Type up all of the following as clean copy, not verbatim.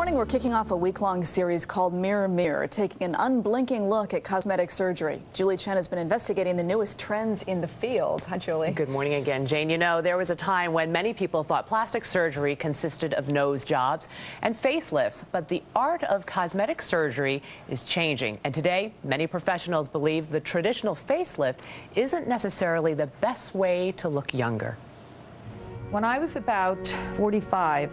morning, we're kicking off a week-long series called Mirror Mirror, taking an unblinking look at cosmetic surgery. Julie Chen has been investigating the newest trends in the field. Hi, Julie. Good morning again, Jane. You know, there was a time when many people thought plastic surgery consisted of nose jobs and facelifts, but the art of cosmetic surgery is changing. And today, many professionals believe the traditional facelift isn't necessarily the best way to look younger. When I was about 45,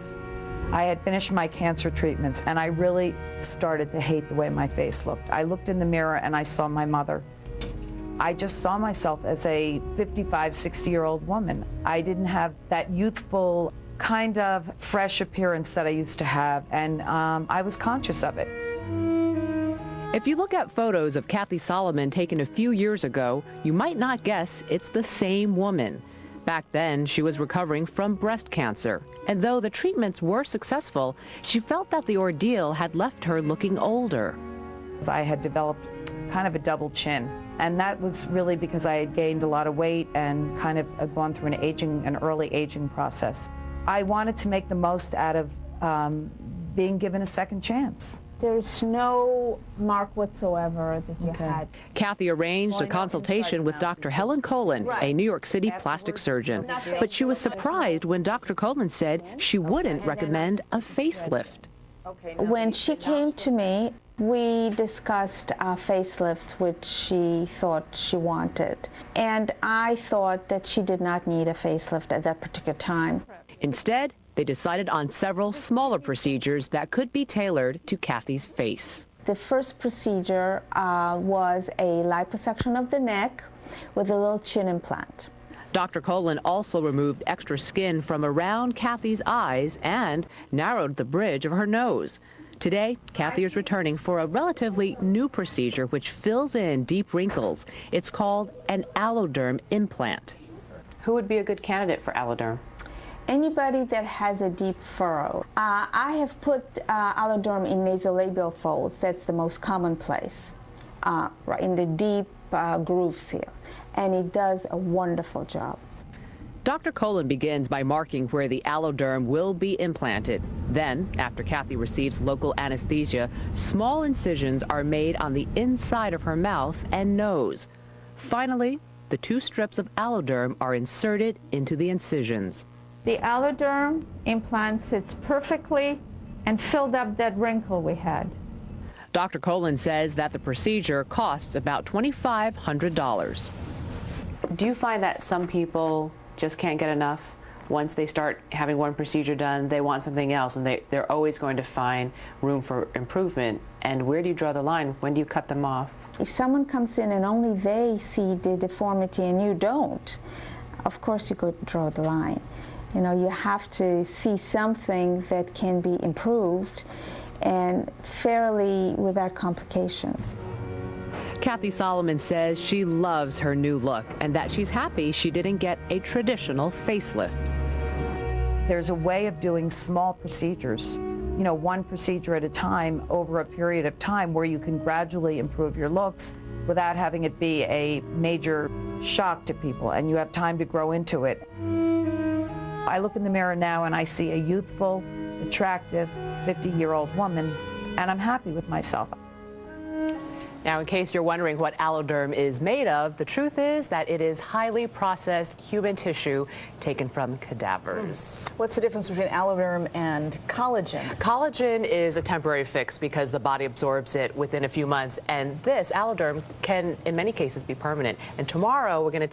I had finished my cancer treatments, and I really started to hate the way my face looked. I looked in the mirror and I saw my mother. I just saw myself as a 55, 60-year-old woman. I didn't have that youthful, kind of fresh appearance that I used to have, and I was conscious of it. If you look at photos of Kathy Solomon taken a few years ago, you might not guess it's the same woman. Back then, she was recovering from breast cancer, and though the treatments were successful, she felt that the ordeal had left her looking older. I had developed kind of a double chin, and that was really because I had gained a lot of weight and kind of had gone through an early aging process. I wanted to make the most out of being given a second chance. There's no mark whatsoever that you had. Kathy arranged a consultation with Dr. Helen Colen, a New York City plastic surgeon. But she was surprised when Dr. Colen said she wouldn't recommend a facelift. When she came to me, we discussed a facelift, which she thought she wanted. And I thought that she did not need a facelift at that particular time. Instead, they decided on several smaller procedures that could be tailored to Kathy's face. The first procedure was a liposuction of the neck with a little chin implant. Dr. Colen also removed extra skin from around Kathy's eyes and narrowed the bridge of her nose. Today, Kathy is returning for a relatively new procedure which fills in deep wrinkles. It's called an alloderm implant. Who would be a good candidate for alloderm? Anybody that has a deep furrow. I have put alloderm in nasolabial folds. That's the most common place, right in the deep grooves here. And it does a wonderful job. Dr. Colen begins by marking where the alloderm will be implanted. Then, after Kathy receives local anesthesia, small incisions are made on the inside of her mouth and nose. Finally, the two strips of alloderm are inserted into the incisions. The alloderm implant sits perfectly and filled up that wrinkle we had. Dr. Colen says that the procedure costs about $2,500. Do you find that some people just can't get enough? Once they start having one procedure done, they want something else, and they're always going to find room for improvement. And where do you draw the line? When do you cut them off? If someone comes in and only they see the deformity and you don't, of course you could draw the line. You know, you have to see something that can be improved and fairly without complications. Kathy Solomon says she loves her new look and that she's happy she didn't get a traditional facelift. There's a way of doing small procedures, you know, one procedure at a time over a period of time where you can gradually improve your looks without having it be a major shock to people, and you have time to grow into it. I look in the mirror now and I see a youthful, attractive 50-year-old woman, and I'm happy with myself. Now, in case you're wondering what alloderm is made of, the truth is that it is highly processed human tissue taken from cadavers. What's the difference between alloderm and collagen? Collagen is a temporary fix because the body absorbs it within a few months, and this alloderm can, in many cases, be permanent. And tomorrow, we're going to